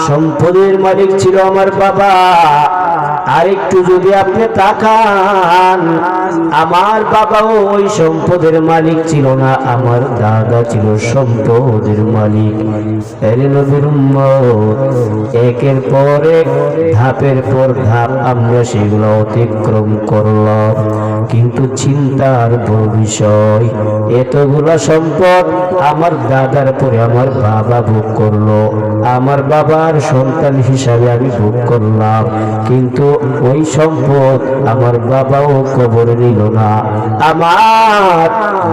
সম্পদের মালিক ছিল আমার বাবা। আরেকটু যদি আপনি তাকান, আমার বাবাও ওই সম্পদের মালিক ছিল না, আমার দাদা ছিল সম্পদের মালিক। এর নবীর উম্মত, একের পর এক, ধাপের পর ধাপ আমরা সেগুলো অতিক্রম করলাম। কিন্তু চিন্তার বিষয়, এতগুলা সম্পদ আমার দাদার পরে আমার বাবা ভোগ করলো, আমার বাবার সন্তান হিসাবে আমি ভোগ করলাম। কিন্তু ওই সম্পদ আমার বাবাও কবরে নিল না, আমার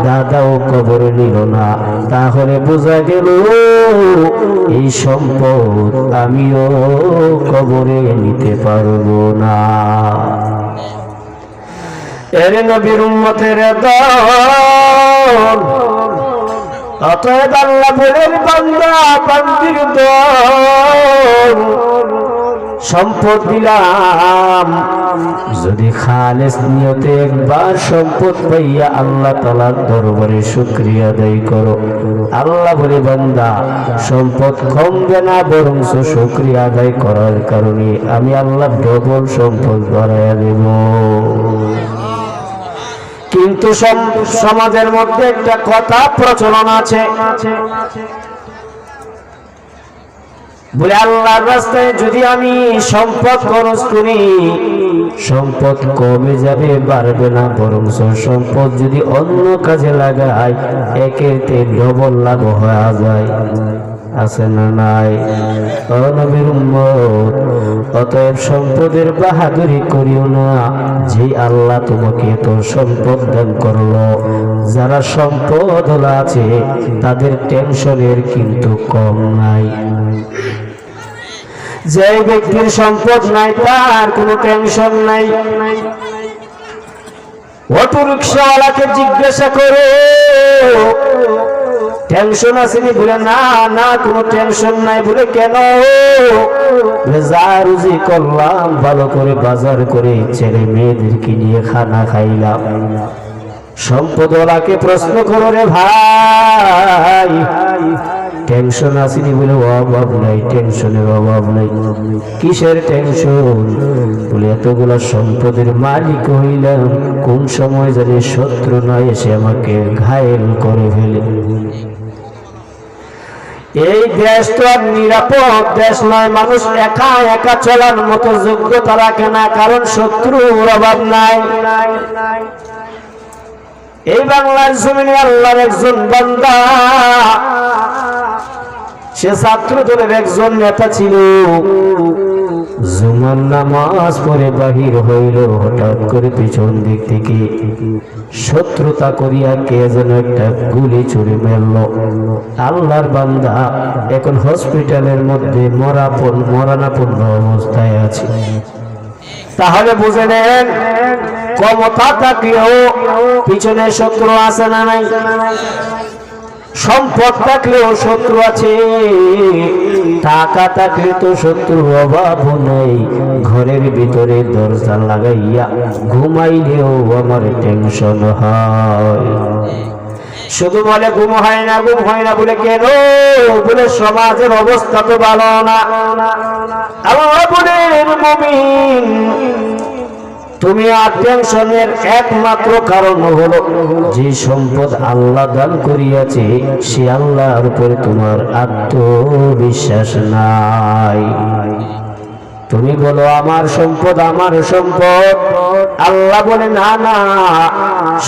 দাদাও কবরে নিল না। তাহলে বোঝা গেল এই সম্পদ আমিও কবরে নিতে পারবো না। এর নবীর উম্মতের দল, অতএব আল্লাহ বলেন বান্দা বান্দির দল, সম্পদ দিলাম, যদি খালেস নিয়তে একবার সম্পদ পাইয়া আল্লাহ তাআলার দরবারে শুকরিয়া আদায় করো, আল্লাহ বলে বান্দা সম্পদ কমবে না, বরং শুকরিয়া আদায় করার কারণে আমি আল্লাহ ডবল সম্পদ বাড়াইয়া দেব। কিন্তু সমাজের মধ্যে একটা কথা প্রচলন আছে, বলে আল্লাহর রাস্তায় যদি আমি সম্পদ খরচ করি, সম্পদ কমে যাবে, বাড়বে না, বরং সম্পদ যদি অন্য কাজে লাগাই একেতে ডবল লাভ হয়ে যায়। আছে না নাই? ও নবীর উম্মত, অতএব সম্পদের বাহাদুরি করিও না। যে আল্লাহ তোমাকে এত সম্পদ দান করলো, যারা সম্পদ আছে তাদের টেনশনের কিন্তু কম নাই। যে ব্যক্তির সম্পদ নাই তার কোনো টেনশন নাই। অটো রিক্সাওয়ালাকে জিজ্ঞাসা করো টেনশন আসেনি, বলে না না কোনো টেনশন নাই। বলে কেন? যা রুজি করলাম, ভালো করে বাজার করে ছেলে মেয়েদেরকে নিয়ে খানা খাইলাম। সম্পদওয়ালাকে প্রশ্ন করো, রে ভাই টেনশন আসেনি? বলে অভাব নাই, টেনশনের অভাব নাই। কিসের টেনশন? বলে এতগুলা সম্পদের মালিক হইলাম, কোন সময় জানি শত্রু নয় এসে আমাকে ঘায়েল করে ফেলে। এই দেশ তো আর নিরাপদ দেশ নয়, মানুষ একা একা চলার মতো যোগ্যতা রাখে না, কারণ শত্রুর অভাব নাই। এই বাংলার জমিনে আল্লাহর একজন বান্দা, সে ছাত্র দলের একজন নেতা ছিল। জুমার নামাজ পড়ে বাহির হইল, হঠাৎ করে পিছন দিক থেকে শত্রুতা করিয়া কে যেন একটা গুলি ছুড়ে মারল। আল্লাহর বান্দা এখন হসপিটালের মধ্যে মরণাপন্ন অবস্থায় আছে। তাহলে বুঝে নেন, ক্ষমতা থাকলেও পিছনে শত্রু আছে না নাই? সম্পদ থাকলেও শত্রু আছে, টাকা থাকলে তো শত্রুর অভাব নেই। ঘরের ভিতরে দরজা লাগাইয়া ঘুমাইলেও আমার টেনশন হয়। শুধু বলে ঘুম হয় না, ঘুম হয় না। বলে কেন? বলে সমাজের অবস্থা তো ভালো না। আল্লাহ বলেন, মুমিন তুমি আর টেনশনের একমাত্র কারণ হলো যে সম্পদ আল্লাহ দান করিয়াছে সে আল্লাহর উপরে তোমার আত্মবিশ্বাস নাই। তুমি বলো আমার সম্পদ, আমার সম্পদ। আল্লাহ বলে না না,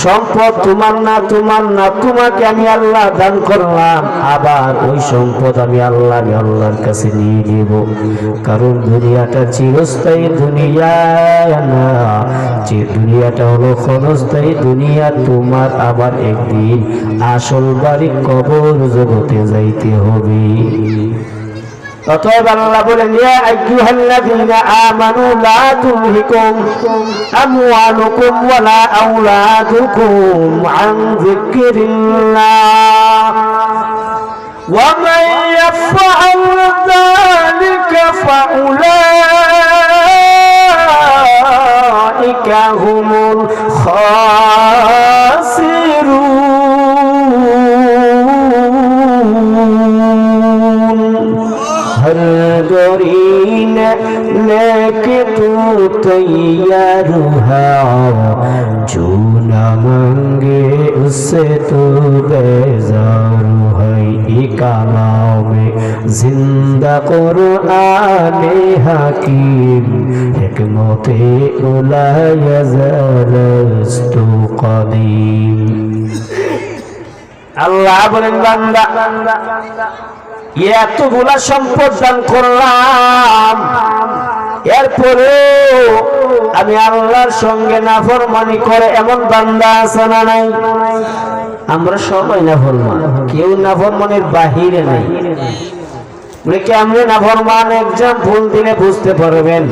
সম্পদ তোমার না, তোমার না, তোমাকে আমি আল্লাহ দান করলাম। আবার ওই সম্পদ আমি আল্লাহর কাছে নিয়ে নেব, কারণ দুনিয়াটা চিরস্থায়ী দুনিয়া না, যে দুনিয়াটা হলো ক্ষণস্থায়ী দুনিয়া। তোমার আবার একদিন আসল বাড়ি কবর জগতে যাইতে হবে। অতএব আল্লাহ বলেন, ইয়া আইয়ুহাল্লাযীনা আমানু লা তুলহিকুম আমওয়ালুকুম ওয়ালা আওলাদুকুম আন যিকরিল্লাহ ওয়া মান ইয়াফআল যালিকা ফাউলাইকা হুমুল খাসিরুন। হর गरीन लेके तू तैयार है जो न मांगे उससे तू बेजार है कालाम में जिंदा कुराने हकीम हिकमते उला यज़लस्तु कदीम। আল্লাহ বলেন বান্দা এতগুলা সম্পদ দান করলাম, এরপরে আমি আল্লাহর সঙ্গে নাফরমানি করে এমন বান্দা আছে না নাই? আমরা সবাই নাফরমান, কেউ নাফরমানের বাহিরে নাই। কেমনে নাফরমান এক্সাম্পল দিলে বুঝতে পারবেন।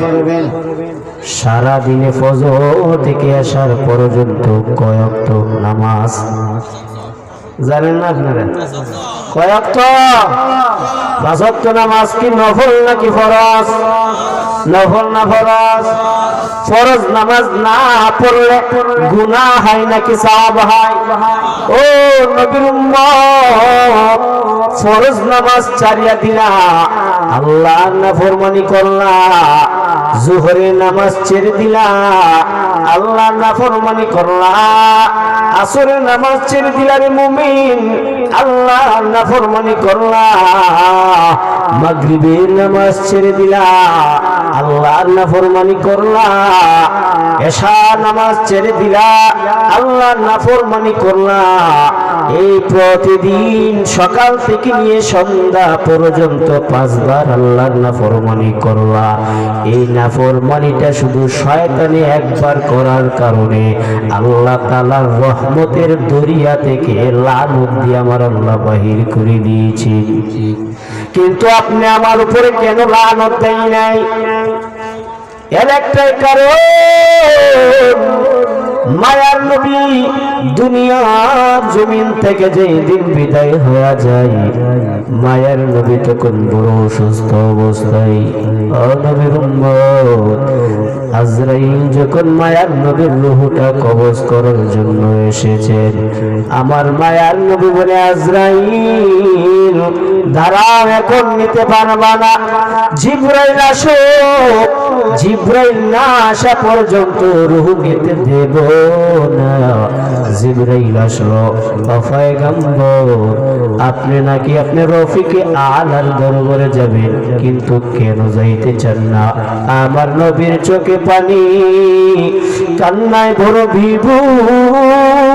সারা দিনে ফজর থেকে আসার পর্যন্ত কয়েকটা নামাজ জানেন না আপনারা? কয়েকটা 5 ওয়াক্ত নামাজ কি নফল নাকি ফরজ? নফল না ফরজ? ফরজ নামাজ না পড়লে গুনাহ হয় নাকি সওয়াব হয়? ও নবীর উম্মত, ফরজ নামাজ ছাড়িয়া দিলা, আল্লাহর নাফরমানি করলা, জোহরের নামাজ ছেড়ে দিলা, আল্লাহর নাফরমানি করলা, আসরের নামাজ ছেড়ে দিলা রে মুমিন, আল্লাহর নাফরমানি করলা, মাগরিবের নামাজ ছেড়ে দিলা, আল্লাহর নাফরমানি করলা, এশা নামাজ ছেড়ে দিলা, আল্লাহর নাফরমানি করলা। এই প্রতিদিন সকাল থেকে নিয়ে সন্ধ্যা পর্যন্ত 5 বার আল্লাহর নাফরমানি করলা। এই নাফরমানিটা শুধু শয়তানে একবার করার কারণে আল্লাহ তাআলার রহমতের দরিয়া থেকে লানত দিয়ে আমার আল্লাহ বাহির করে দিয়েছে। কিন্তু আপনি আমার উপরে কেন লানত দেয় নাই? এর একটাই কারণ, মায়ার নবী দুনিয়ার জমিন থেকে যেদিন বিদায় হয়ে যায়, মায়ার নবী তখন বড় সুস্থ অবস্থায়। ও নবীর উম্মত, আজরাইল যখন মায়ার নবীর রূহটা কবজ করার জন্য এসেছেন, আমার মায়ার নবী বলে, আজরাইল দাঁড়াও, এখন নিতে পারবা না, জিবরাইল আসো, জিবরাইল না আসা পর্যন্ত রূহ নিতে দেব না। জিবরাইল আসলো, পয়গম্বর আপনি নাকি আপনি রফিকে আলার দরবারে যাবেন, কিন্তু কেন যাইতে চান না? আমার নবীর চোখে পানি, কান্নায় ভরো বিভোর।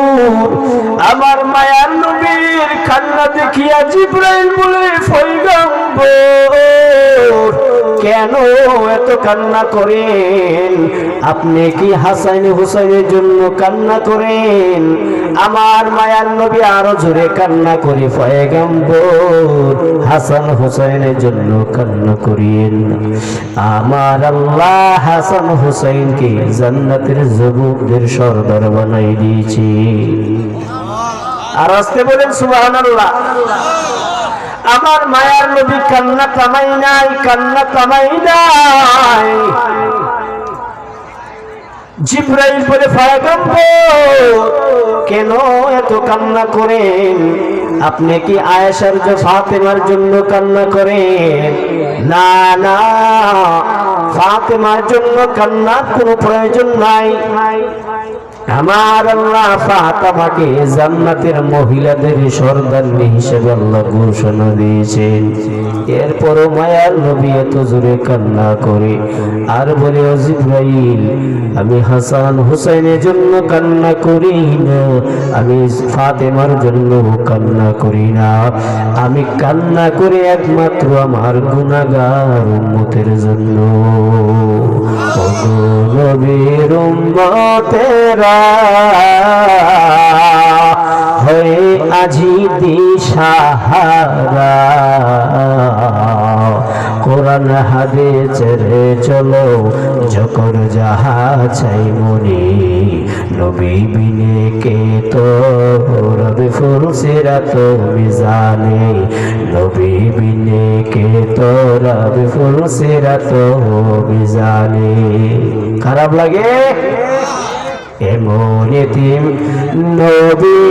আমার মায়ার নবীর কান্না দেখিয়া জিবরাইল বলে, পয়গম্বর কেন এত কান্না করেন? আপনি কি হাসান হুসাইনের জন্য কান্না করেন? আমার মায়ার নবী আরো জোরে কান্না করে, পয়গম্বর হাসান হুসাইনের জন্য কান্না করিয়েন। আমার আল্লাহ হাসান হুসাইনকে জান্নাতের যুবকদের সরদার বানাই দিয়েছে। আর আসতে বলেন সুবহানাল্লাহ। আমার মায়ার নবী কান্না থামাই নাই, কান্না থামাই নাই। জিবরাইল বলে, পয়গম্বর কেন এত কান্না করেন? আপনি কি আয়েশার যে ফাতেমার জন্য কান্না করেন? না না, ফাতেমার জন্য কান্নার কোনো প্রয়োজন নাই। আমার আল্লাহ ফাতেমাকে জান্নাতের মহিলাদের সর্দারনী হিসেবে আল্লাহ ঘোষণা দিয়েছেন। এরপরও মায়ার নবী এত জোরে কান্না করে আর বলে, ও জিবরাইল আমি হাসান হুসাইনের জন্য কান্না করি না, আমি ফাতেমার জন্য কান্না করি না, আমি কান্না করে একমাত্র আমার গুনাহগার উম্মতের জন্য। নবীর উম্মতেরা হয়ে আজি দিশাহারা, কোরআন হাদিসের চলো যখন যাহা চাই মনে, নবী বিনে কে তো রবে ফুলসিরাত মিজানে, নবী বিনে কে তো রবে ফুলসিরাত মিজানে। খারাপ লাগে? এমন এতিম নবী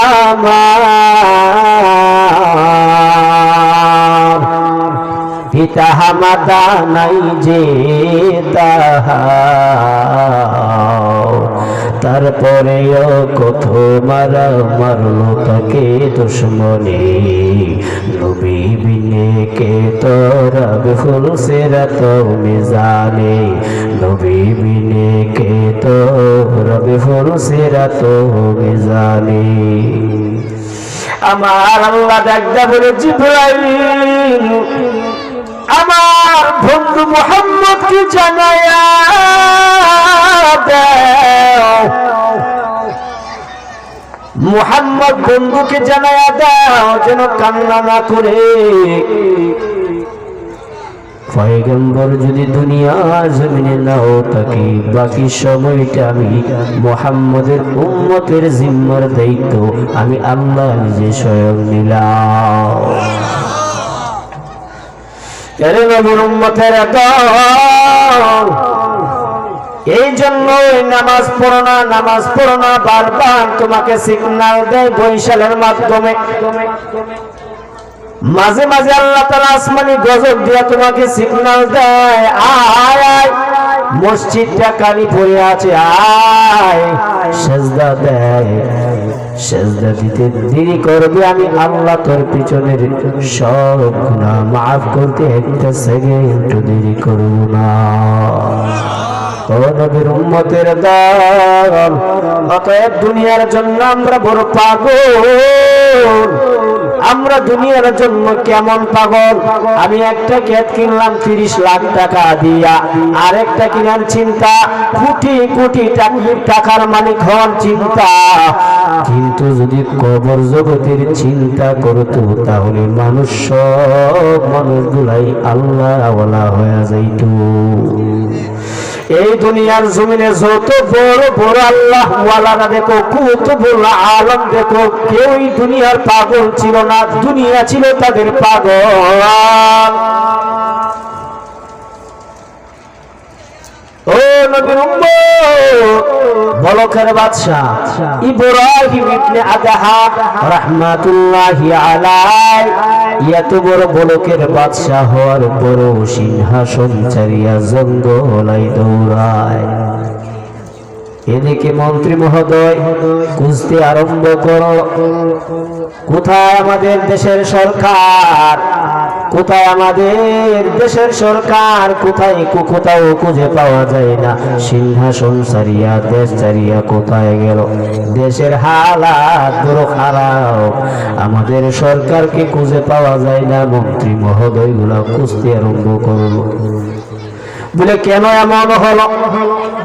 আমার হিতাহা মাতা নাই যে তাহা তারপরেও কত মারা মারলো তাকে দুশ্মনে নবী বিনে কে তোরা বেফুল সিরাত মিজানে নবী বিনে কে তোরা বেফুল সিরাত মিজানে আমার আল্লাহ ডাকদা বলে জিবরাইল আমার বন্ধু মুহাম্মদ কি জানায়া দাও মুহাম্মদ বন্ধুকে জানায়া দাও যেন কান্না না করে পয়গম্বর যদি দুনিয়া জমিনে নাও থাকে বাকি সময়টা আমি মুহাম্মদের উম্মতের জিম্মার দায়িত্ব আমি আল্লাহ নিজে স্বয়ং নিলাম এরে নবীর উম্মতের দল এই জন্য নামাজ পড়ো না বারবার তোমাকে সিগন্যাল দেয় বৈশালের মাধ্যমে মাঝে মাঝে আল্লাহ তাআলা আসমানি গজব দিয়া তোমাকে সিগন্যাল দেয় আয় আয় মসজিদটা খালি পড়ে আছে আয় সেজদা দেয় সেজদা দিতে দেরি করবে আমি আল্লাহ তোর পিছনের সব গুনাহ মাফ করতে একটা সেকেন্ড দেরি করব না ও নবীর উম্মতের দল অতএব দুনিয়ার জন্য আমরা বড় পাগল আমরা দুনিয়ার জন্য কেমন পাগল আমি একটা ক্ষেত কিনলাম 30 লাখ টাকা দিয়া আরেকটা কিনার চিন্তা কোটি কোটি টাকার মালিক হওয়ার চিন্তা কিন্তু যদি কবর জগতের চিন্তা করতো তাহলে মানুষ সব মানুষগুলাই আল্লাহ ওয়ালা হয়ে যাইত এই দুনিয়ার জমিনে যত বড় বড় আল্লাহ ওয়ালারা দেখো কুতুবুল আলম দেখো কেউই দুনিয়ার পাগল ছিল না দুনিয়া ছিল তাদের পাগল ও নবীর উম্মত বলকের বাদশা ইব্রাহিম ইবনে আদহাম রাহমাতুল্লাহি আলাইহি এত বড় বলকের বাদশা হওয়ার পরও সিংহাসন ছাড়িয়া জঙ্গলাই দৌড়ায় এদিকে মন্ত্রী মহোদয় খুঁজতে আরম্ভ করো কোথায় আমাদের দেশের সরকার কোথায় আমাদের দেশের সরকার কোথায় কোথাও খুঁজে পাওয়া যায় না সিংহাসন ছাড়িয়া দেশ ছাড়িয়া কোথায় গেল দেশের হালাত বড় খারাপ আমাদের সরকারকে খুঁজে পাওয়া যায় না মন্ত্রী মহোদয় গুলা খুঁজতে আরম্ভ করলো বলে কেন এমন হলো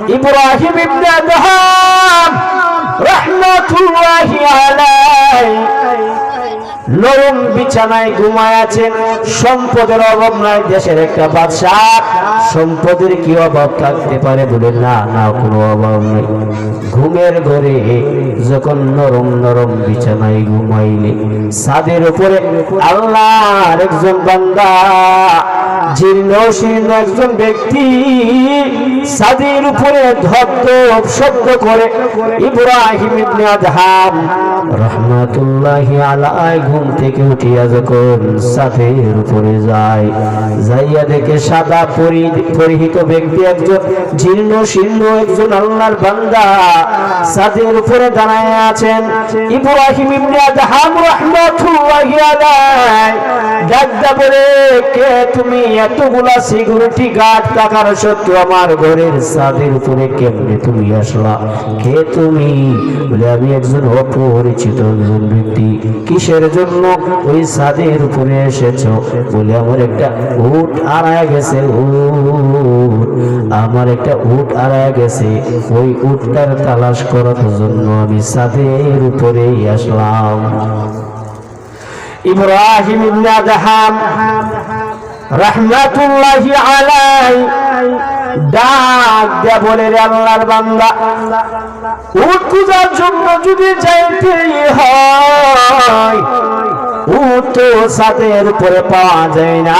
ইব্রাহিম ইবনে আদহাম রাহমাতুল্লাহি আলাইহি নরম বিছানায় ঘুমায় আছেন সম্পদের অভাব নাই দেশের একটা বাদশা সম্পদের কি অভাব থাকতে পারে বলে না না কোনো অভাব নেই ঘুমের ঘরে যখন নরম নরম বিছানায় ঘুমাইলে ছাদের উপরে আল্লাহর একজন বান্দা জীর্ণ শীর্ণ একজন ব্যক্তি ছাদের উপরে ধপ শব্দ করে ইব্রাহিম ইবনে আদহাম রাহমাতুল্লাহি আলাইহি ঘুম থেকে উঠিয়া যখন ছাদের উপরে যায় যাইয়া দেখে সাদা পরিহিত ব্যক্তি একজন জীর্ণ শীর্ণ একজন আল্লাহর বান্দা ছাদের উপরে দাঁড়ায় আছেন ইব্রাহিম ইবনে আদহাম রাহমাতুল্লাহি আলাইহি ডাকদা বলে কে তুমি এতগুলা সিকিউরিটি গার্ড থাকার সত্ত্বেও আমার ঘরের ছাদের উপরে কেমনে তুমি আসলা কে তুমি বলে আমি একজন অপরিচিত একজন ব্যক্তি কিসের জন্য ওই ছাদের উপরে এসেছো বলে আমার একটা উট হারায় গেছে আমার একটা উট হারায় গেছে ওই উটটার তালাশ করার জন্য আমি ছাদের উপরে আসলাম ইব্রাহিম ইবনে আদহাম রাহমাতুল্লাহি আলাইহি ডাক দিয়া বলে রে আল্লাহর বান্দা উট খোঁজার জন্য যদি যাইতে হয় উট তো ছাদের উপরে পাওয়া যায় না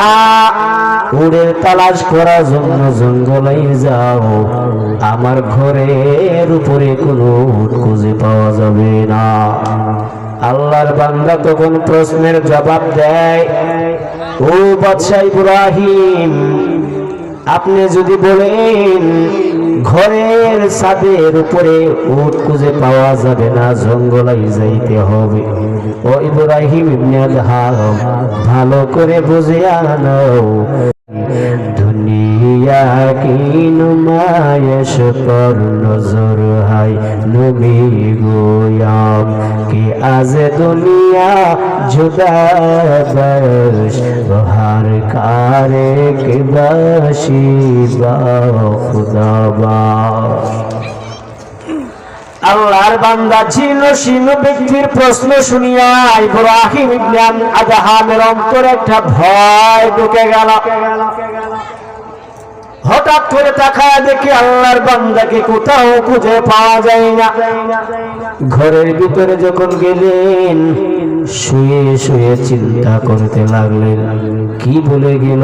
উটের তালাশ করার জন্য জঙ্গলে যাও আমার ঘরের উপরে কোনো উট খুঁজে পাওয়া যাবে না আল্লাহর বান্দা তখন প্রশ্নের জবাব দেয় ও বাদশাহ ইব্রাহিম, আপনি যদি বলেন ঘরের ছাদের উপরে উট খুঁজে পাওয়া যাবে না, জঙ্গলাই যাইতে হবে, ও ইব্রাহিম ইবনে আদহাম ভালো করে বুঝে আনো, দুনিয়া কি নুমায়শ পর নজর হায় নবী গোয়াম কি আজ দুনিয়া জুদা বশ বহার কারে কে বাশি বা খুদা বা। আল্লাহর বান্দা জীর্ণ ব্যক্তির প্রশ্ন শুনিয়া ইব্রাহিম ইবনে আদহামের অন্তরে একটা ভয় ঢুকে গেল। হঠাৎ করে তাকায় দেখি আল্লাহর বান্দাকে কোথাও খুঁজে পাওয়া যায় না। ঘরের ভিতরে যখন গেলেন শুয়ে শুয়ে চিন্তা করতে লাগলেন, কি বলে গেল,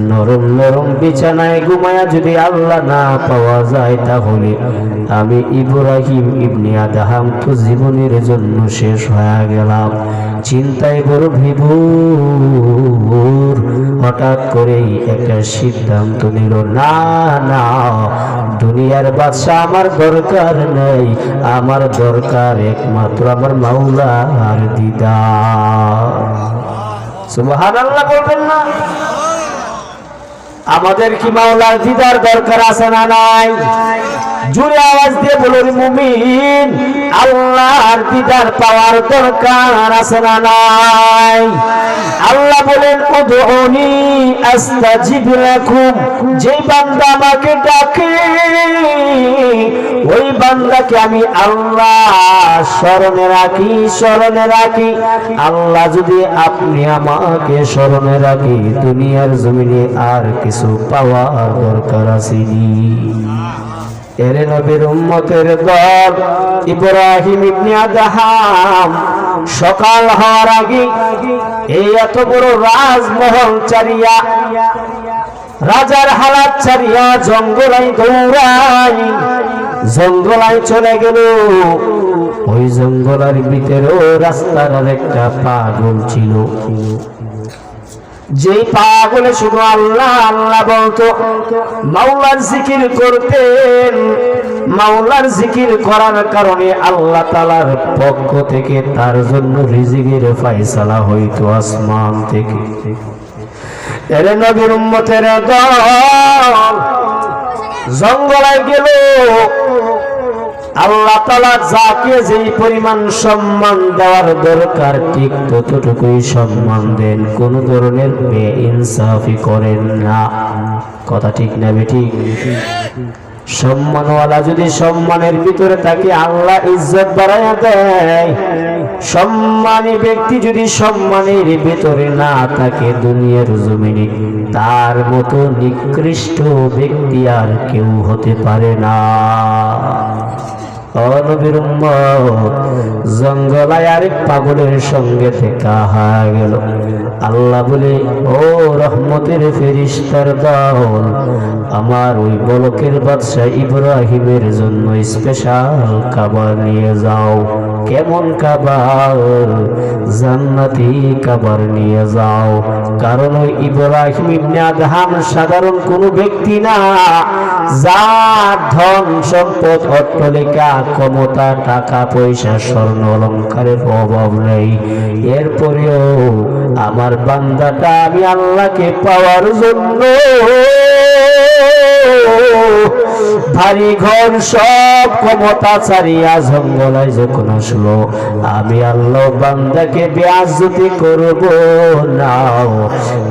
নরম নরম বিছানায় ঘুমায়া যদি আল্লাহ না পাওয়া যায় তাহলে আমি ইব্রাহিম ইবনে আদহাম তো জীবনের জন্য শেষ হয়ে গেলাম। চিন্তায় বড় বিভোর। হঠাৎ করেই একটা সিদ্ধান্ত নিল, না না, দুনিয়ার বাদশা আমার দরকার নেই, আমার দরকার একমাত্র আমার মাওলার দিদার। সুবহানাল্লাহ বলবেন না? আমাদের কি মাওলার দিদার দরকার আছে না নাই? জোরে আওয়াজ দিয়ে বলুন মুমিন, আল্লাহর দিদার পাওয়ার দরকার আছে না নাই? আল্লাহ বলেন উদউনি আস্তাজিব লাকুম, যে বান্দা আমাকে ডাকে ওই বান্দাকে আমি আল্লাহ স্মরণে রাখি। আল্লাহ যদি আপনি আমাকে স্মরণে রাখি, দুনিয়ার জমিনে আর কিছু পাওয়ার দরকার আসেনি। এরে নবীর উম্মতের দল ইব্রাহিম ইবনে আদহাম সকাল হওয়ার আগে এই এত বড় রাজমহল চারিয়া, রাজার হালাত চারিয়া জঙ্গলাই দৌড়াই, জঙ্গলায় চলে গেল। ওই জঙ্গলের ভিতরেও রাস্তার একটা পাগল ছিল, যেই পাগলে শুধু আল্লাহ আল্লাহ বলতো, মাওলার জিকির করতেন। মাওলার জিকির করার কারণে আল্লাহ তাআলার পক্ষ থেকে তার জন্য রিজিকের ফয়সালা হইতো আসমান থেকে। এর নবীর উম্মতের দল জঙ্গলে গেল। আল্লাহ তাআলা যাকে যেই পরিমাণ সম্মান দেওয়ার দরকার ঠিক ততটুকুই সম্মান দেন, কোন ধরনের বেইনসাফি করেন না। কথা ঠিক না বেঠিক? সম্মানওয়ালা যদি সম্মানের ভিতরে থাকে আল্লাহ ইজ্জত বাড়াইয়া দেয়, সম্মানী ব্যক্তি যদি সম্মানের ভিতরে না থাকে দুনিয়ার জমিনে তার মতো নিকৃষ্ট ব্যক্তি আর কেউ হতে পারে না। নবীর উম্মত জঙ্গলায় আরেক পাগলের সঙ্গে দেখা হয়ে গেল। আল্লাহ বলে, ও রহমতের ফেরেশতার দল, আমার ওই বলকের বাদশা ইব্রাহিমের জন্য স্পেশাল খাবার নিয়ে যাও। কেমন খাবার? জান্নাতি খাবার নিয়ে যাও। কারণ ওই ইব্রাহিম ইবনে আদহাম সাধারণ কোনো ব্যক্তি না, যার ধন সম্পদ অট্টালিকা ক্ষমতা টাকা পয়সা স্বর্ণ অলংকারের অভাব নেই। এরপরেও আমার বান্দাটা আমি আল্লাহকে পাওয়ার জন্য ভারী ঘর সব ক্ষমতা ছাড়িয়া জঙ্গলায় যখন আসলো, আমি আল্লাহ বান্দাকে বেয়াজ্জতি করব না।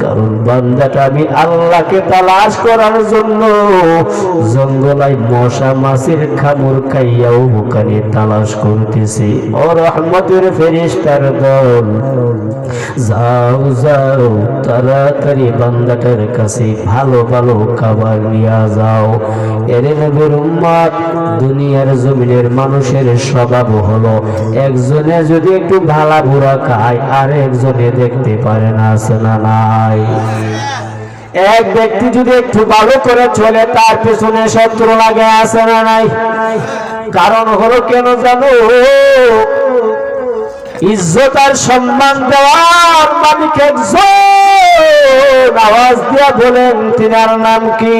কারণ বান্দাটা আমি আল্লাহকে তালাশ করার জন্য জঙ্গলায় মশা মাছির খামুর খাইয়াও ওখানে তালাশ করতেছি। ও রহমতের ফেরেশতার দল, যাও যাও তাড়াতাড়ি বান্দাটার কাছে ভালো ভালো খাবার নিয়ে যাও। এরে নবীর উম্মত, দুনিয়ার জমিনের মানুষের স্বভাব হলো একজনে যদি একটু ভালা বুড়া খায় আর একজনে দেখতে পারে না, আছে না নাই? এক ব্যক্তি যদি একটু ভালো করে চলে তার পেছনে শত্রু লাগে, আছে না নাই? কারণ হলো কেন জানো? ইজ্জত আর সম্মান দেওয়ার মালিক একজন। আওয়াজ দিয়া বলেন তিনার নাম কি?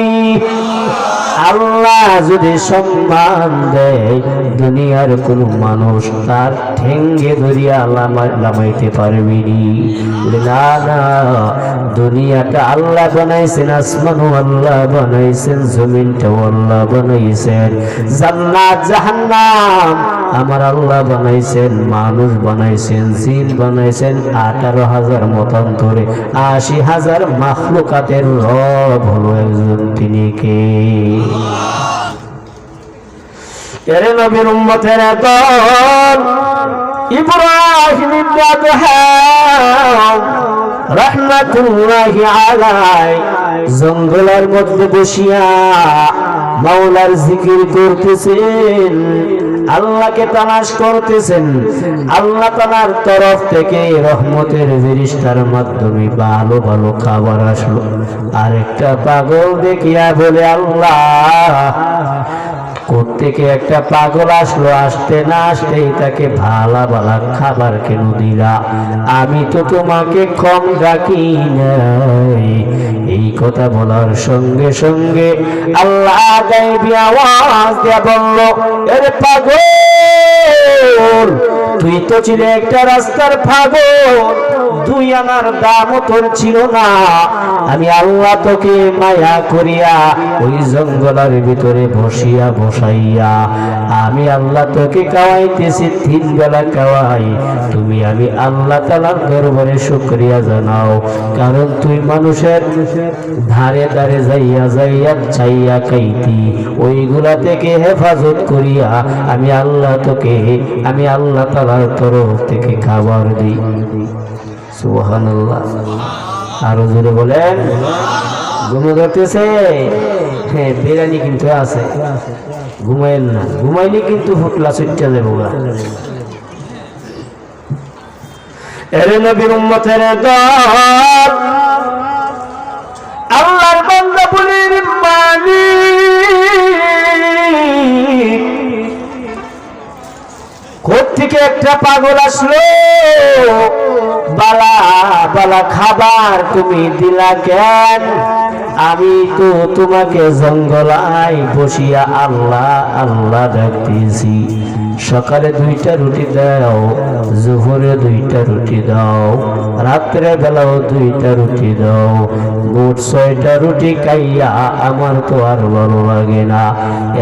আল্লাহ যদি সম্মান দেয় দুনিয়ার কোন মানুষ তার ঠেঙ্গে ধরিয়া লামাইতে পারবিনি। না না, দুনিয়াটা আল্লাহ বানাইছেন, আসমানও আল্লাহ বানাইছেন, জমিনটাও আল্লাহ বানাইছেন, জান্নাত জাহান্নাম আমার আল্লাহ বানাইছেন, মানুষ বানাইছেন, জিন বানাইছেন, 18,000 মতান্তরে 80,000 মাখলুকাতের রব হলো একজন, তিনি কে? এরে নবীর উম্মতের দল ইব্রাহিম ইবনে আদহাম রাহমাতুল্লাহি আলাইহি জঙ্গলের মধ্যে বসিয়া মাওলার জিকির করতেছেন, আল্লাহকে তালাশ করতেছেন। আল্লাহ তাআলার তরফ থেকে রহমতের ফেরেশতার মাধ্যমে ভালো ভালো খাবার আসলো। আরেকটা পাগল দেখিয়া বলে, আল্লাহ কোত্থেকে একটা পাগল আসলো, আসতে না আসতেই তাকে ভালা ভালা খাবার কেন দিলা? আমি তো তোমাকে কম ডাকি নাই। এই কথা বলার সঙ্গে সঙ্গে আল্লাহ গায়বী আওয়াজ দিয়া বলল, এরে পাগল, তুই তো ছিলে একটা রাস্তার পাগল, 2 আনার দামও তোর ছিল না। আমি আল্লাহ তোকে মায়া করিয়া ওই জঙ্গলের ভিতরে বসাইয়া আমি আল্লাহ তোকে খাওয়াইতেছি, 3 বেলা খাওয়াই। তুমি আমি আল্লাহ তাআলার দরবারে শুকরিয়া জানাও, কারণ তুই মানুষের ধারে ধারে যাইয়া যাইয়া চাইয়া খাইতি, ওইগুলা থেকে হেফাজত করিয়া আমি আল্লাহ তাআলার তরফ থেকে খাবার দিই। সুবহানাল্লাহ। আরো জোরে বলেন। ঘুম ধরতেছে? হ্যাঁ, বিরিয়ানি কিন্তু আছে, ঘুমাইল না, ঘুমাইলে কিন্তু ফুটলা চুটটা যাবো। এর নবীর উম্মতের দল আল্লাহর বান্দা বলেন, মালিক কোত্থেকে একটা পাগল আসলো, বালা বালা খাবার তুমি দিলা কেন? আমি তো তোমাকে জঙ্গলায় বসিয়া আল্লাহ আল্লাহ ডাকতেছি। সকালে 2টা রুটি দাও, জোহরে 2টা রুটি দাও, রাত্রে বেলাও 2টা রুটি দাও, মোট 6টা রুটি খাইয়া আমার তো আর ভালো লাগে না।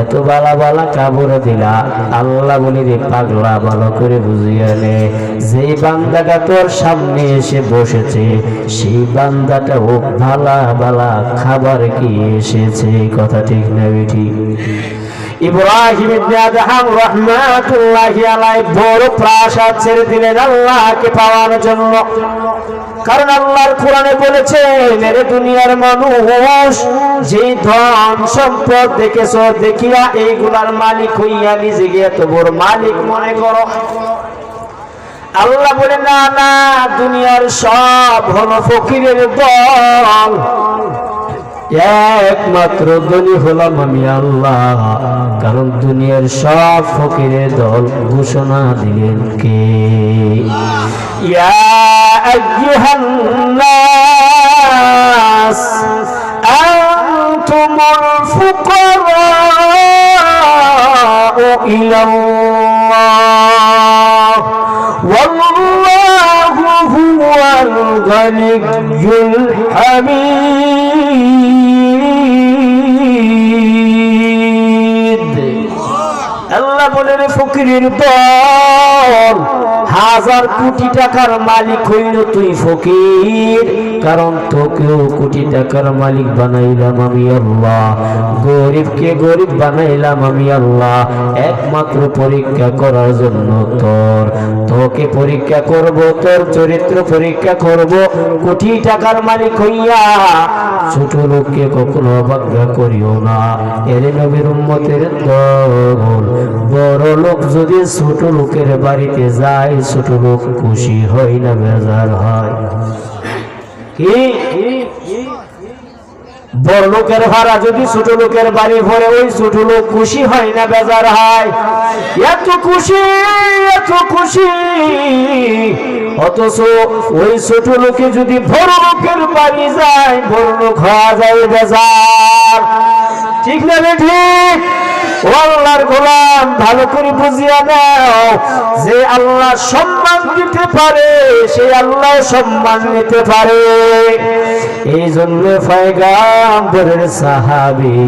এত বালা বালা কাবড় দিলা। আল্লাহ বলি, রে পাগলা, ভালো করে বুঝিয়া নে, যেই বান্দাটা তোর সামনে এসে বসেছে সেই বান্দাটা ও ভালা বালা খাবার কি এসেছে। কথা ঠিক না বেঠি? ইব্রাহিম ইবনে আদহাম রাহমাতুল্লাহি আলাইহি বড় প্রাসাদ ছেড়ে দিলেন আল্লাহকে পাওয়ার জন্য। কারণ আল্লাহর কোরআনে বলেছেন, এর দুনিয়ার মানুষ যে ধন সম্পদ দেখেছো, দেখিয়া এইগুলার মালিক হইয়া নিজেকে এত বড় মালিক মনে করো। আল্লাহ বলে, না না, দুনিয়ার সব হলো ফকিরের দল, একমাত্র ধনী হলাম আমি আল্লাহ। কারণ দুনিয়ার সব ফকিরের দল ঘোষণা দিলেন কে? ইয়া আইয়ুহান নাস আনতুমুল ফুকারাউ ইলাল্লাহ ওয়াল্লাহু হুয়াল গানিয়্যুল হামিদ। আল্লাহ বলেন, ফকিরের দল, 1000 কোটি টাকার মালিক হইল তুই ফকির, কারণ তোকেও কোটি টাকার মালিক বানাইলাম আমি আল্লাহ। গরিবকে গরিব বানাইলাম আমি আল্লাহ একমাত্র পরীক্ষা করার জন্য। তোকে পরীক্ষা করব, তোর চরিত্র পরীক্ষা করব। কোটি টাকার মালিক হইয়া ছোট লোককে কখনো অবজ্ঞা করিও না। এর নবীর উম্মতের দল, বড় লোক যদি ছোট লোকের বাড়িতে যায়, ছোট লোক খুশি হয় না বেজার হয়? কি বড় লোকের ভাড়া যদি ছোট লোকের বাড়ি ভরে, ওই ছোট লোক খুশি হয় না বেজার হয়? এত খুশি, এত খুশি অথচ ওই ছোট লোকে যদি বড় লোকের বাড়ি যায়, বড় লোক হওয়া যায় বেজার। ঠিক না ঠিক? ও আল্লাহর গোলাম, ভালো করে বুঝিয়া নাও, যে আল্লাহ সম্মান দিতে পারে সে আল্লাহ সম্মান নিতে পারে। এই জন্য পয়গম্বরের সাহাবী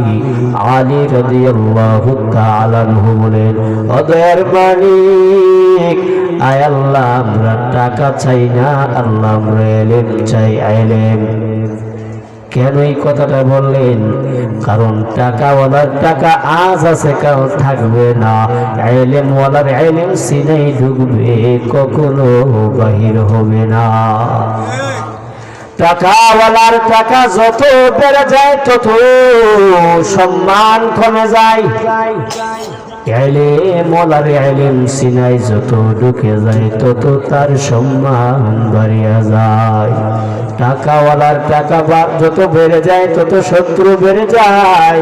আলী রাদিয়াল্লাহু তাআলা আনহু বলেন, ও দয়ার মালিক, আয় আল্লাহ আমরা টাকা চাই না, আল্লাহ আমরা ইলম চাই, ইলম। কেন এই কথাটা বললেন? কারণ টাকাওয়ালার টাকা আজ আছে, কাল থাকবে না। ইলমওয়ালার ইলম সিনাই ঢুকবে, কখনো বাহির হবে না। টাকাওয়ালার টাকা যত বেড়ে যায় তত সম্মান কমে যায়। ইলমওয়ালার ইলম সিনাই যত ঢুকে যায় তত তার সম্মান বাড়িয়া যায়। টাকাওয়ালার টাকা যত বেড়ে যায় তত শত্রু বেড়ে যায়।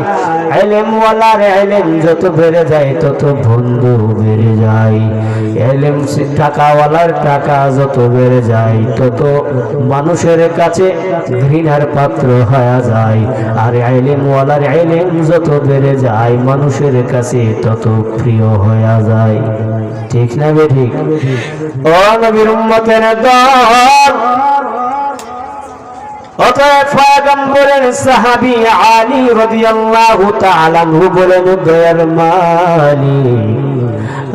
ইলমওয়ালার ইলম যত বেড়ে যায় তত বন্ধু বেড়ে যায়। টাকাওয়ালার টাকা যত বেড়ে যায় তত মানুষের কাছে ঘৃণার পাত্র হয়ে যায়। আর ইলমওয়ালার ইলম যত বেড়ে যায় মানুষের কাছে তত প্রিয় হয়ে যায়। ঠিক না ঠিক? ও নবীর উম্মতের দল, অতএব পয়গম্বরের সাহাবী আলী রাদিয়াল্লাহু তাআলা আনহু বলেন, দয়ার মালিক,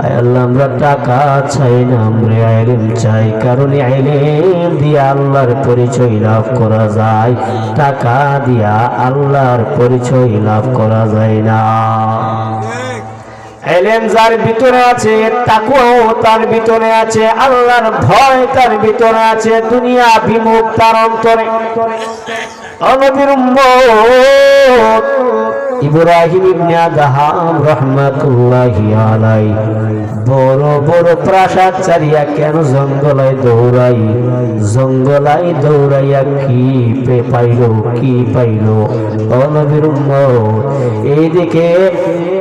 আয় আল্লাহ আমরা টাকা চাই না, আমরা ইলম চাই। কারণ ইলম দিয়া আল্লাহর পরিচয় লাভ করা যায়, টাকা দিয়া আল্লাহর পরিচয় লাভ করা যায় না। ইলম যার ভিতরে আছে, তাকওয়াও তার ভিতরে আছে, আল্লাহর ভয় তার ভিতরে আছে, দুনিয়া বিমুখ তার অন্তরে। নবীর উম্মত ইব্রাহিম ইবনে আদহাম রাহমাতুল্লাহি আলাইহি বড় বড় প্রাসাদ চারিয়া কেন জঙ্গলায় দৌড়াইয়া কি পাইল? ও নবীর উম্মত, এইদিকে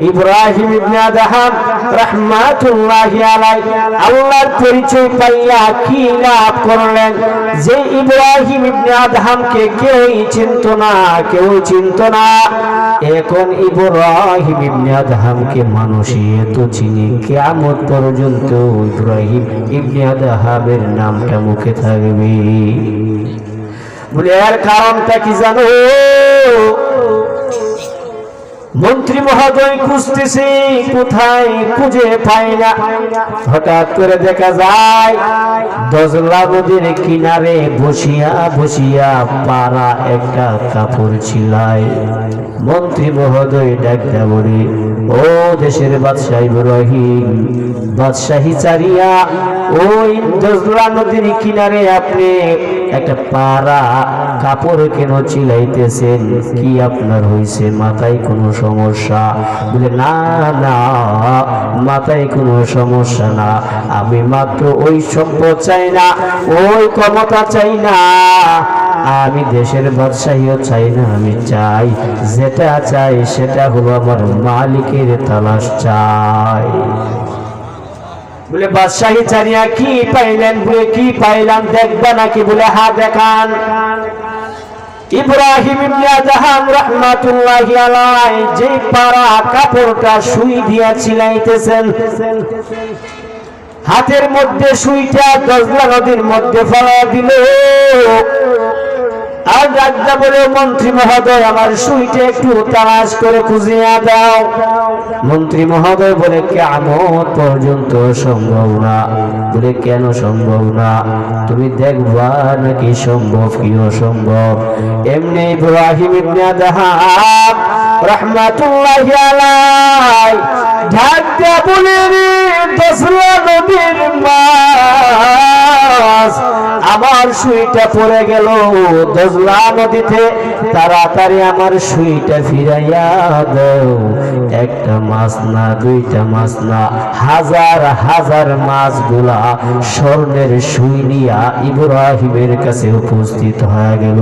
ইব্রাহিম ইবনে আদহাম রাহমাতুল্লাহি আলাইহি আল্লাহর পরিচয় পাইয়া কি লাভ করলেন? যে ইব্রাহিম ইবনে আদহামকে কেউই চিনত না। এখন ইব্রাহিম ইবনে আদহামকে মানুষই এত চিনি, কিয়ামত পর্যন্ত ইব্রাহিম ইবনে আদহামের নামটা মুখে থাকবে। বলে এর কারণটা কি জানো? মন্ত্রী মহোদয় খুঁজতেছে, কোথায় খুঁজে পায় না। হঠাৎ করে দেখা যায় দজলা নদীর কিনারে বসিয়া পাড়া একটা কাপড় ছিলাই। মন্ত্রী মহোদয় ডাকতে বলে, ও দেশের বাদশাহ ইব্রাহিম, বাদশাহী চারিয়া ওই দজলা নদীর কিনারে আপনি একটা পাড়া কাপড় কেন চিলাইতেছেন? কি আপনার হয়েছে? মাথায় কোনো সমস্যা? বলে, না না, মাথায় কোনো সমস্যা না, আমি মাত্র ওই সম্পদ চাই না, ওই ক্ষমতা চাই না, আমি দেশের বাদশাহীও চাই না। আমি চাই, যেটা চাই সেটা হলো আমার মালিকের তালাশ চাই। বলে, বাদশাহী চারিয়া কি পাইলেন? বলে, কি পাইলাম দেখবা নাকি? বলে, হ্যাঁ দেখান। ইব্রাহিম ইবনে আদহাম রাহমাতুল্লাহি আলাইহি যে পাড়া কাপড়টা সুই দিয়া ছিলাইতেছেন, হাতের মধ্যে সুইটা দজলা নদীর মধ্যে ফেলা দিল। আর রাজা বলে, মন্ত্রী মহোদয় আমার সুইটা একটু তালাশ করে খুঁজিয়া দাও। মন্ত্রী মহোদয় বলে, কিয়ামত পর্যন্ত সম্ভব না। বলে, কেন সম্ভব না? তুমি দেখবা নাকি সম্ভব কি অসম্ভব? এমনি ইব্রাহিম ইবনে আদহাম রাহমাতুল্লাহি আলাইহি ঢাকা বলে, দজলা নদীর মাছ, আমার সুইটা পড়ে গেল দজলা নদীতে, তাড়াতাড়ি আমার সুইটা ফিরাইয়া দাও। একটা মাছ না, দুইটা মাছ না, হাজার হাজার মাছগুলা স্বর্ণের সুই নিয়া ইব্রাহিমের কাছে উপস্থিত হয়ে গেল।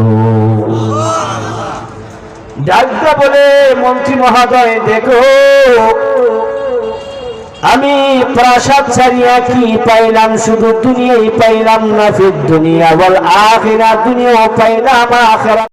ডাকটা বলে, মন্ত্রী মহোদয় দেখো, আমি প্রাসাদ ছাড়িয়া কি পাইলাম, শুধু দুনিয়াই পাইলাম না, ফিদ দুনিয়া ওয়াল আখিরা, দুনিয়াও পাইলাম আখিরাত